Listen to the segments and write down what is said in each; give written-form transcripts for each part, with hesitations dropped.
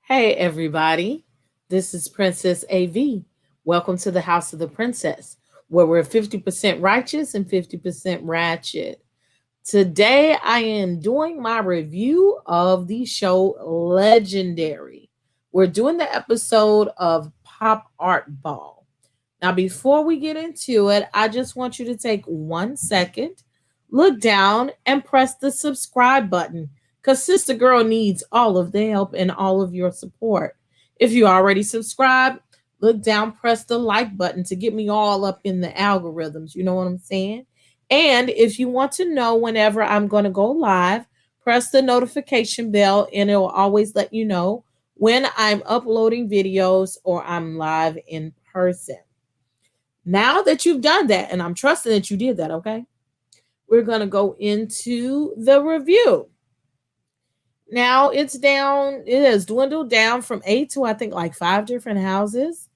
Hey, everybody. This is Princess AV. Welcome to the House of the Princess, where we're 50% righteous and 50% ratchet. Today, I am doing my review of the show Legendary. We're doing the episode of Pop Art Ball. Now, before we get into it, I just want you to take 1 second, look down, and press the subscribe button because Sister Girl needs all of the help and all of your support. If you already subscribed, look down, press the like button to get me all up in the algorithms. You know what I'm saying? And if you want to know whenever I'm going to go live, press the notification bell and it will always let you know when I'm uploading videos or I'm live in person. Now that you've done that, and I'm trusting that you did that, okay? We're going to go into the review. Now it's down, it has dwindled down from 8 to I think like 5 different houses.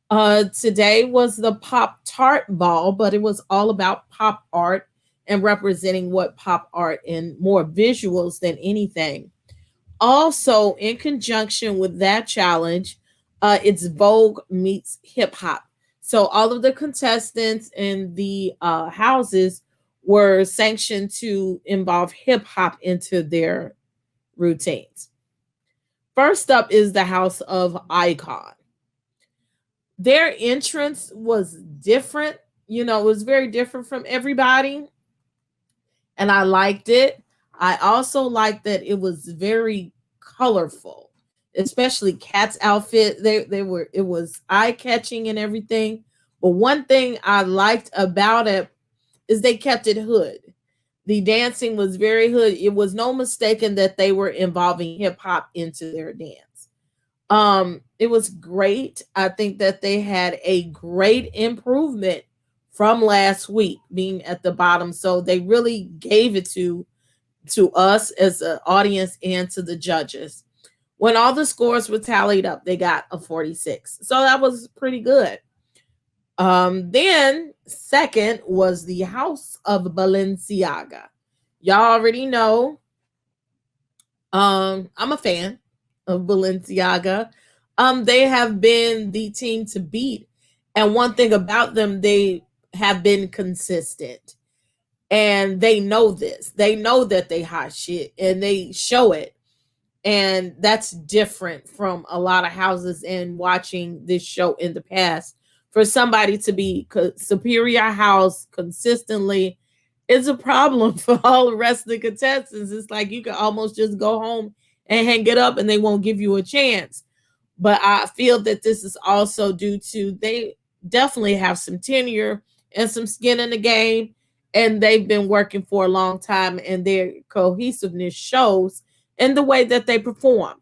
Today was the Pop Tart Ball, but it was all about pop art and representing what pop art and more visuals than anything. Also, in conjunction with that challenge, it's Vogue meets hip hop. So all of the contestants in the houses were sanctioned to involve hip hop into their routines. First up is the House of Icon. Their entrance was different. It was very different from everybody. And I liked it. I also liked that it was very colorful, especially Kat's outfit. It was eye-catching and everything. But one thing I liked about it is they kept it hood. The dancing was very hood. It was no mistaking that they were involving hip hop into their dance. It was great. I think that they had a great improvement from last week being at the bottom. So they really gave it to us as an audience and to the judges. When all the scores were tallied up, they got a 46. So that was pretty good. Then second was the House of Balenciaga. Y'all already know. I'm a fan of Balenciaga. They have been the team to beat. And one thing about them, they have been consistent. And they know this. They know that they hot shit and they show it. And that's different from a lot of houses and watching this show in the past. For somebody to be superior house consistently is a problem for all the rest of the contestants. It's like you can almost just go home and hang it up and they won't give you a chance. But I feel that this is also due to they definitely have some tenure and some skin in the game, and they've been working for a long time, and their cohesiveness shows in the way that they perform.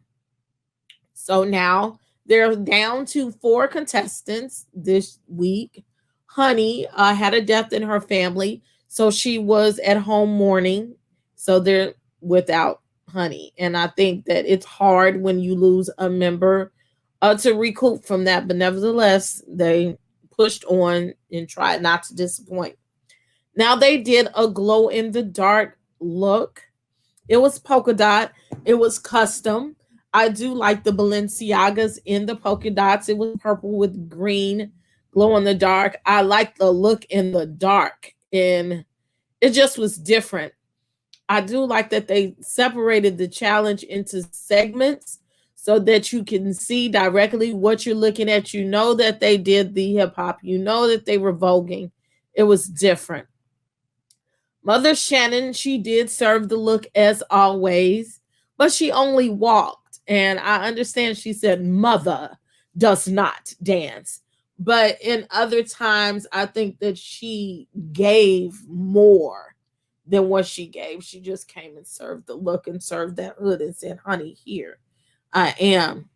So now they're down to 4 contestants this week. Honey had a death in her family, so she was at home mourning. So they're without Honey. And I think that it's hard when you lose a member to recoup from that. But nevertheless, they pushed on and tried not to disappoint. Now they did a glow in the dark look. It was polka dot. It was custom. I do like the Balenciagas in the polka dots. It was purple with green, glow in the dark. I like the look in the dark, and it just was different. I do like that they separated the challenge into segments so that you can see directly what you're looking at. You know that they did the hip hop. You know that they were voguing. It was different. Mother Shannon, she did serve the look as always, but she only walked. And I understand she said mother does not dance. But in other times, I think that she gave more than what she gave. She just came and served the look and served that hood and said, honey, here I am.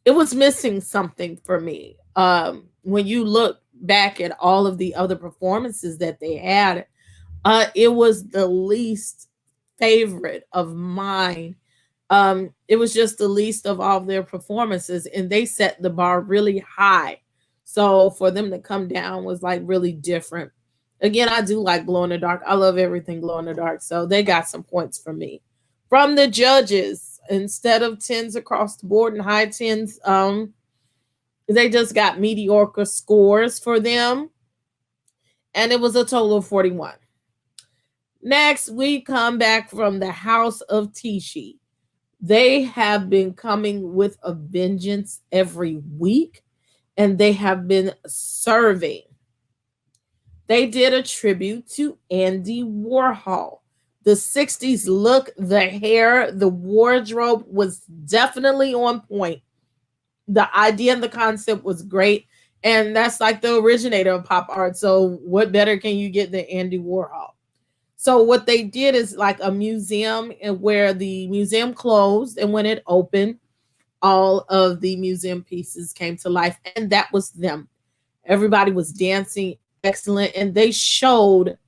It was missing something for me. When you look back at all of the other performances that they had, it was the least favorite of mine. It was just the least of all of their performances, and they set the bar really high. So for them to come down was like really different. Again, I do like glow in the dark. I love everything glow in the dark. So they got some points from me. From the judges, instead of 10s across the board and high 10s, they just got mediocre scores for them. And it was a total of 41. Next, we come back from the House of Tishi. They have been coming with a vengeance every week, and they have been serving. They did a tribute to Andy Warhol. The 60s look, the hair, the wardrobe was definitely on point. The idea and the concept was great. And that's like the originator of pop art. So what better can you get than Andy Warhol? So what they did is like a museum, and where the museum closed, and when it opened, all of the museum pieces came to life, and that was them. Everybody was dancing excellent, and they showed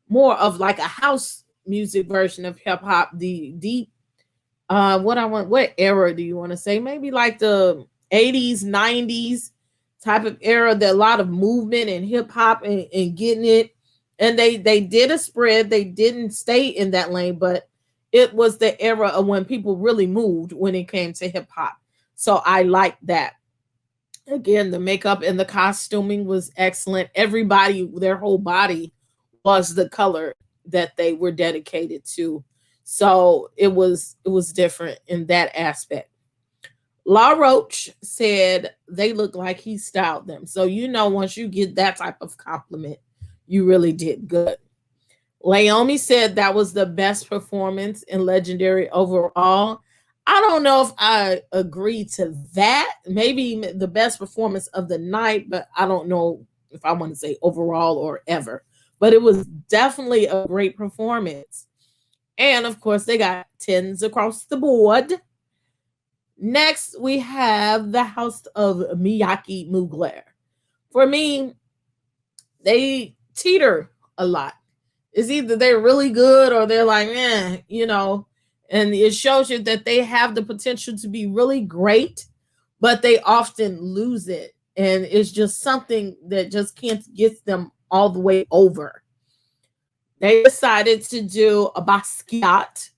more of like a house music version of hip hop, the deep what era do you want to say? Maybe like the 80s, 90s type of era, that a lot of movement and hip hop and getting it. And they did a spread. They didn't stay in that lane, but it was the era of when people really moved when it came to hip hop. So I like that. Again, the makeup and the costuming was excellent. Everybody, their whole body was the color that they were dedicated to. So it was different in that aspect. La Roche said they look like he styled them. So once you get that type of compliment, you really did good. Laomi said that was the best performance in Legendary overall. I don't know if I agree to that. Maybe the best performance of the night, but I don't know if I want to say overall or ever. But it was definitely a great performance. And of course, they got 10s across the board. Next, we have the House of Miyake Mugler. For me, they teeter a lot. It's either they're really good or they're like, and it shows you that they have the potential to be really great, but they often lose it. And it's just something that just can't get them all the way over. They decided to do a Basquiat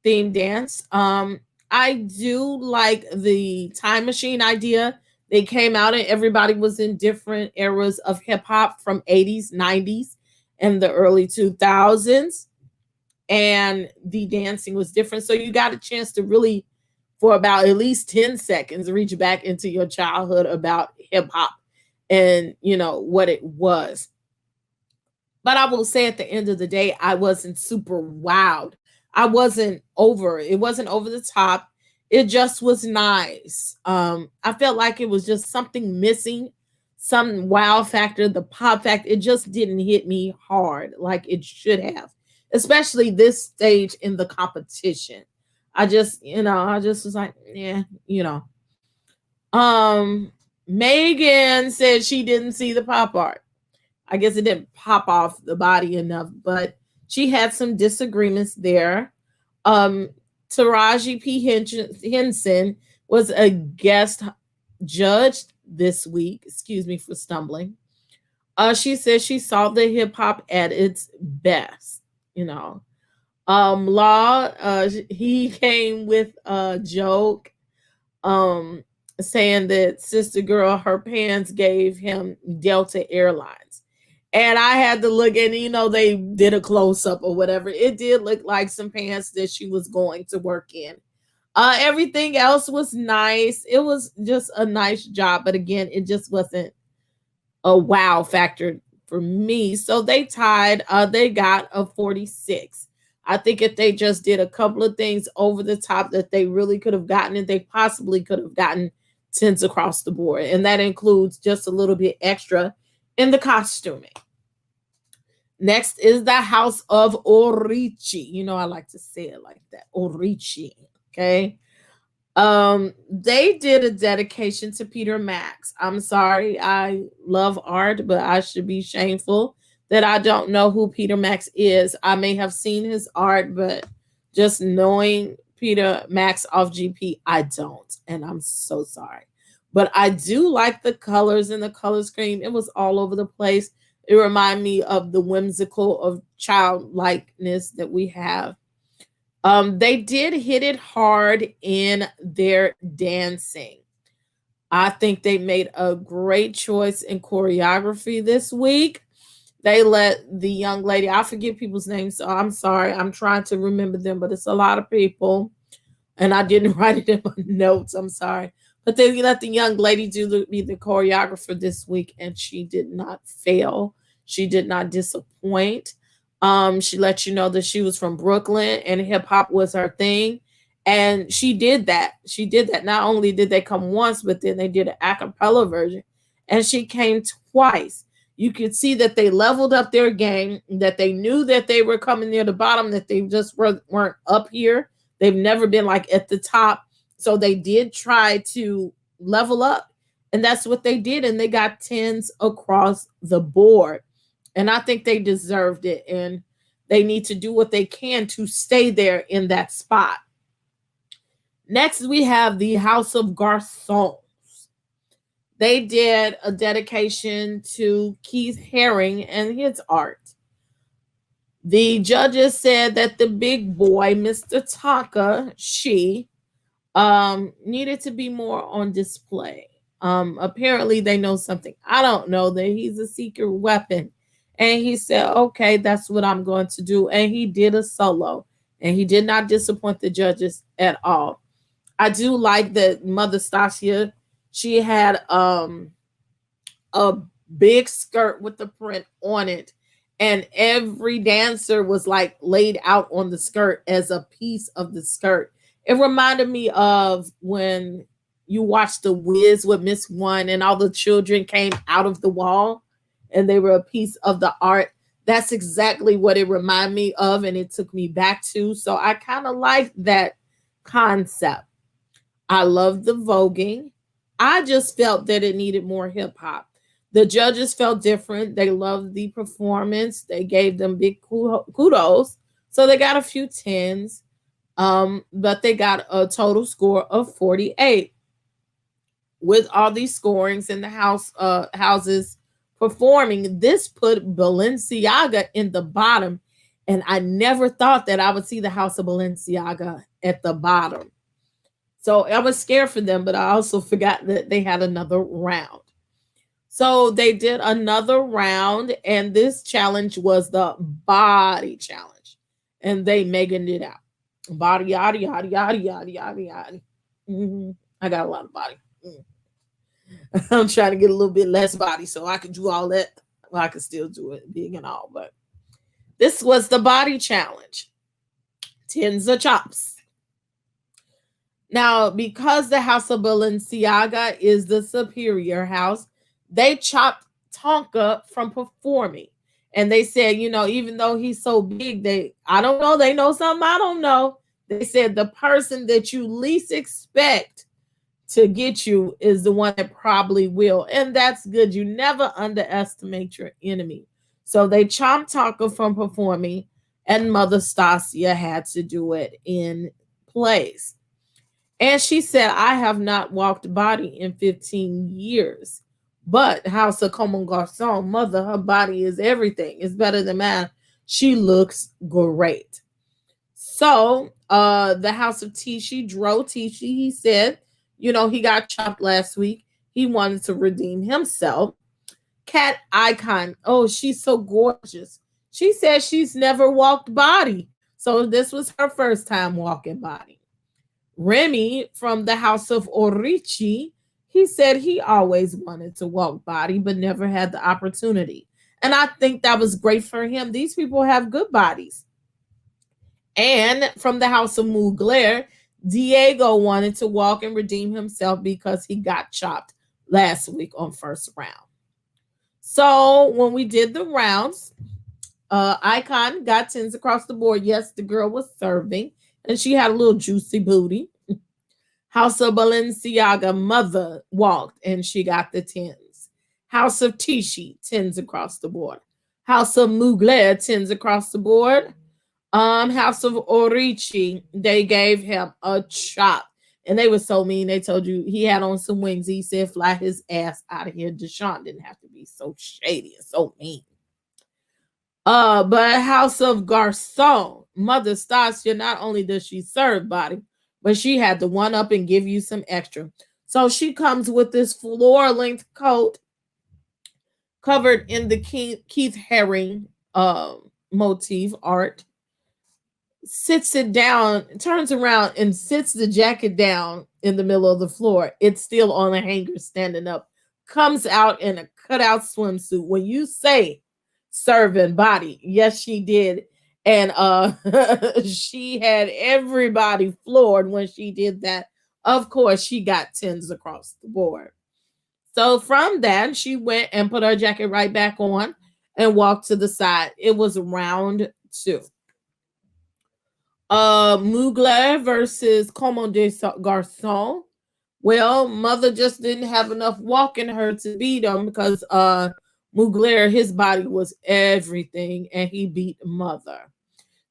theme dance. I do like the time machine idea. They came out and everybody was in different eras of hip hop from 80s, 90s, and the early 2000s. And the dancing was different. So you got a chance to really, for about at least 10 seconds, reach back into your childhood about hip hop and, what it was. But I will say at the end of the day, I wasn't super wowed. I wasn't over. It wasn't over the top. It just was nice. I felt like it was just something missing, some wow factor, the pop factor. It just didn't hit me hard like it should have, especially this stage in the competition. I just was like, yeah. Megan said she didn't see the pop art. I guess it didn't pop off the body enough, but she had some disagreements there. Taraji P. Henson was a guest judge this week. Excuse me for stumbling. She said she saw the hip hop at its best. Law, he came with a joke, saying that Sister Girl, her pants gave him Delta Airlines. And I had to look, and they did a close up or whatever. It did look like some pants that she was going to work in. Everything else was nice. It was just a nice job. But again, it just wasn't a wow factor for me. So they tied. They got a 46. I think if they just did a couple of things over the top that they really could have gotten, and they possibly could have gotten 10s across the board. And that includes just a little bit extra in the costuming. Next is the House of Orichi. I like to say it like that. Orichi. Okay. They did a dedication to Peter Max. I'm sorry. I love art, but I should be shameful that I don't know who Peter Max is. I may have seen his art, but just knowing Peter Max off GP, I don't. And I'm so sorry. But I do like the colors and the color scheme. It was all over the place. It reminded me of the whimsical of childlikeness that we have. They did hit it hard in their dancing. I think they made a great choice in choreography this week. They let the young lady, I forget people's names, so I'm sorry. I'm trying to remember them, but it's a lot of people and I didn't write it in my notes. I'm sorry. But they let the young lady be the choreographer this week, and she did not fail. She did not disappoint. She let you know that she was from Brooklyn and hip hop was her thing. And she did that. She did that. Not only did they come once, but then they did an a cappella version. And she came twice. You could see that they leveled up their game, that they knew that they were coming near the bottom, that they just weren't up here. They've never been like at the top. So they did try to level up. And that's what they did. And they got tens across the board. And I think they deserved it. And they need to do what they can to stay there in that spot. Next, we have the House of Garçons. They did a dedication to Keith Haring and his art. The judges said that the big boy, Mr. Taka, needed to be more on display. Apparently they know something I don't know, that he's a secret weapon. And he said, okay, that's what I'm going to do. And he did a solo. And he did not disappoint the judges at all. I do like that Mother Stasia, she had a big skirt with the print on it. And every dancer was like laid out on the skirt as a piece of the skirt. It reminded me of when you watched The Wiz with Miss One and all the children came out of the wall and they were a piece of the art. That's exactly what it reminded me of, and it took me back to. So I kind of like that concept. I love the voguing. I just felt that it needed more hip hop. The judges felt different. They loved the performance. They gave them big kudos. So they got a few tens, but they got a total score of 48. With all these scorings in the houses performing, this put Balenciaga in the bottom. And I never thought that I would see the House of Balenciaga at the bottom. So I was scared for them, but I also forgot that they had another round. So they did another round, and this challenge was the body challenge. And they meganed it out. Body, yada, yada, yada, yada, yada, yada. I got a lot of body. I'm trying to get a little bit less body so I can do all that. Well, I can still do it big and all, but this was the body challenge. Tens of chops. Now, because the House of Balenciaga is the superior house, they chopped Tonka from performing. And they said, even though he's so big, I don't know, they know something I don't know. They said the person that you least expect to get you is the one that probably will. And that's good. You never underestimate your enemy. So they chopped Tonka from performing, and Mother Stasia had to do it in place. And she said, I have not walked body in 15 years. But House of Common Garçon, Mother, her body is everything. It's better than mine. She looks great. So the House of Tishi, Dro Tishi, he said, he got chopped last week. He wanted to redeem himself. Cat Icon, oh, she's so gorgeous. She said she's never walked body. So this was her first time walking body. Remy from the House of Orichi, he said he always wanted to walk body, but never had the opportunity. And I think that was great for him. These people have good bodies. And from the House of Mugler, Diego wanted to walk and redeem himself because he got chopped last week on first round. So when we did the rounds, Icon got tens across the board. Yes, the girl was serving, and she had a little juicy booty. House of Balenciaga, Mother walked, and she got the tens. House of Tishi, tens across the board. House of Mugler, tens across the board. House of Orichi, they gave him a chop. And they were so mean. They told you he had on some wings. He said, fly his ass out of here. Deshaun didn't have to be so shady and so mean. But House of Garçon, Mother Stasia, not only does she serve body, but she had to one up and give you some extra. So she comes with this floor length coat covered in the Keith Haring motif art, sits it down, turns around and sits the jacket down in the middle of the floor. It's still on a hanger standing up. Comes out in a cutout swimsuit. When you say serving body, yes, she did. And she had everybody floored when she did that. Of course, she got tens across the board. So from that, she went and put her jacket right back on and walked to the side. It was round two. Mugler versus Como des Garçons. Well, Mother just didn't have enough walk in her to beat him because Mugler, his body was everything, and he beat Mother.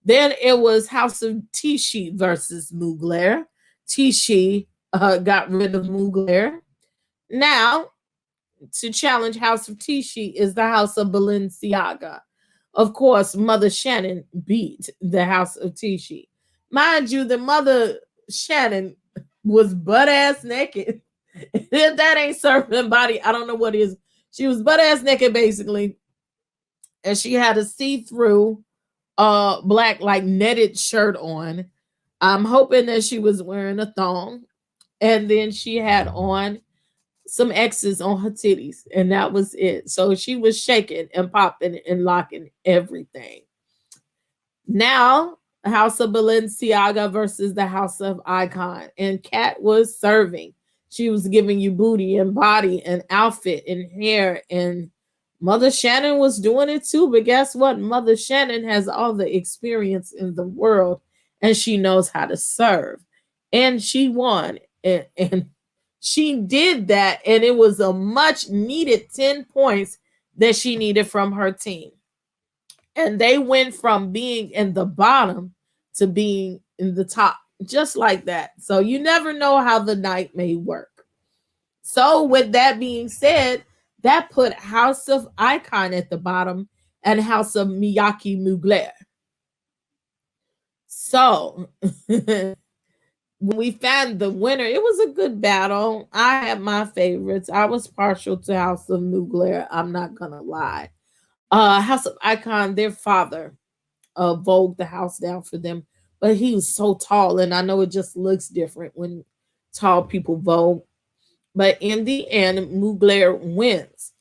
Then it was House of Tichy versus Mugler. Tichy got rid of Mugler. Now, to challenge House of Tichy is the House of Balenciaga. Of course, Mother Shannon beat the House of Tichy. Mind you, the Mother Shannon was butt ass naked. If that ain't serving body, I don't know what is. She was butt ass naked basically, and she had a see-through black like netted shirt on. I'm hoping that she was wearing a thong, and then she had on some X's on her titties, and that was it. So she was shaking and popping and locking everything. Now, House of Balenciaga versus the House of Icon, and Kat was serving. She was giving you booty and body and outfit and hair, and Mother Shannon was doing it too. But guess what? Mother Shannon has all the experience in the world, and she knows how to serve, and she won. And she did that, and it was a much needed 10 points that she needed from her team. And they went from being in the bottom to being in the top, just like that. So you never know how the night may work. So with that being said, that put House of Icon at the bottom and House of Miyake Mugler. So when we found the winner, it was a good battle. I had my favorites. I was partial to House of Mugler. I'm not gonna lie. House of Icon, their father, vogued the house down for them, but he was so tall, and I know it just looks different when tall people vogue. But in the end, Mugler wins.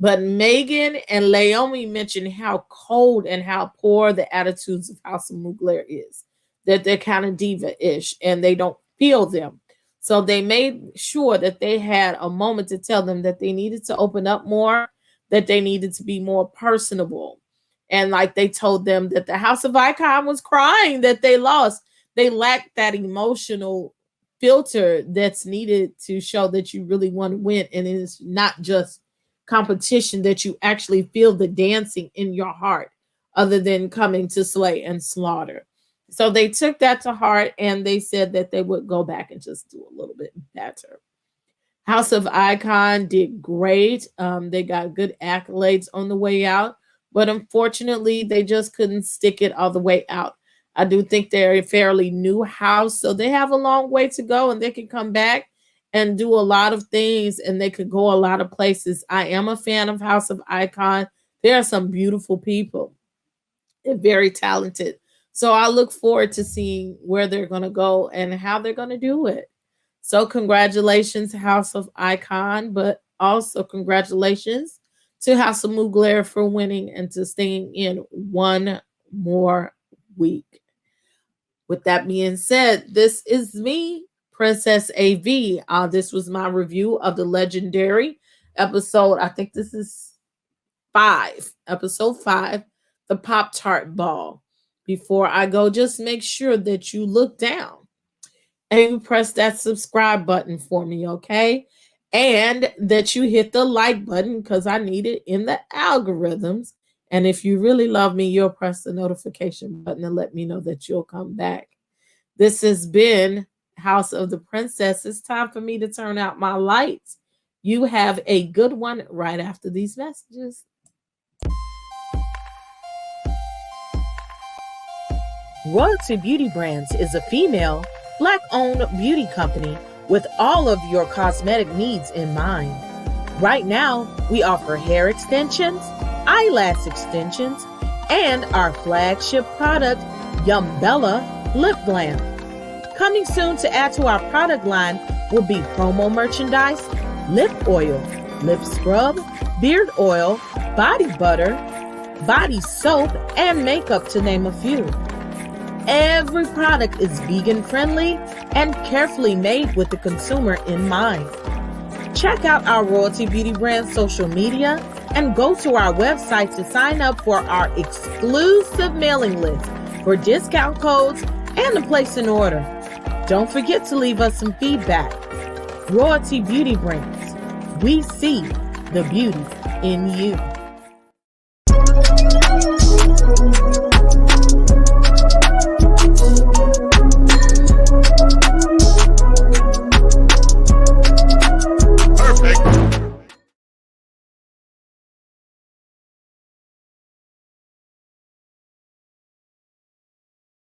But Megan and Laomi mentioned how cold and how poor the attitudes of House of Mugler is. That they're kind of diva-ish and they don't feel them. So they made sure that they had a moment to tell them that they needed to open up more, that they needed to be more personable. And like they told them that the House of Icon was crying that they lost. They lacked that emotional filter that's needed to show that you really want to win, and it's not just competition, that you actually feel the dancing in your heart other than coming to slay and slaughter. So they took that to heart, and they said that they would go back and just do a little bit better. House of Icon did great. They got good accolades on the way out, but unfortunately they just couldn't stick it all the way out. I do think they're a fairly new house, so they have a long way to go, and they can come back and do a lot of things, and they could go a lot of places. I am a fan of House of Icon. There are some beautiful people. They're very talented. So I look forward to seeing where they're going to go and how they're going to do it. So congratulations, House of Icon, but also congratulations to House of Mugler for winning and to staying in one more week. With that being said, this is me, Princess AV. This was my review of the legendary episode. I think this is episode 5, the Pop Tart Ball. Before I go, just make sure that you look down and you press that subscribe button for me, okay? And that you hit the like button because I need it in the algorithms. And if you really love me, you'll press the notification button and let me know that you'll come back. This has been House of the Princess. It's time for me to turn out my lights. You have a good one right after these messages. Royalty Beauty Brands is a female, Black-owned beauty company with all of your cosmetic needs in mind. Right now, we offer hair extensions, eyelash extensions, and our flagship product, Yumbella Lip Glam. Coming soon to add to our product line will be promo merchandise, lip oil, lip scrub, beard oil, body butter, body soap, and makeup, to name a few. Every product is vegan friendly and carefully made with the consumer in mind. Check out our Royalty Beauty Brand social media and go to our website to sign up for our exclusive mailing list for discount codes and to place an order. Don't forget to leave us some feedback. Royalty Beauty Brands. We see the beauty in you. Perfect.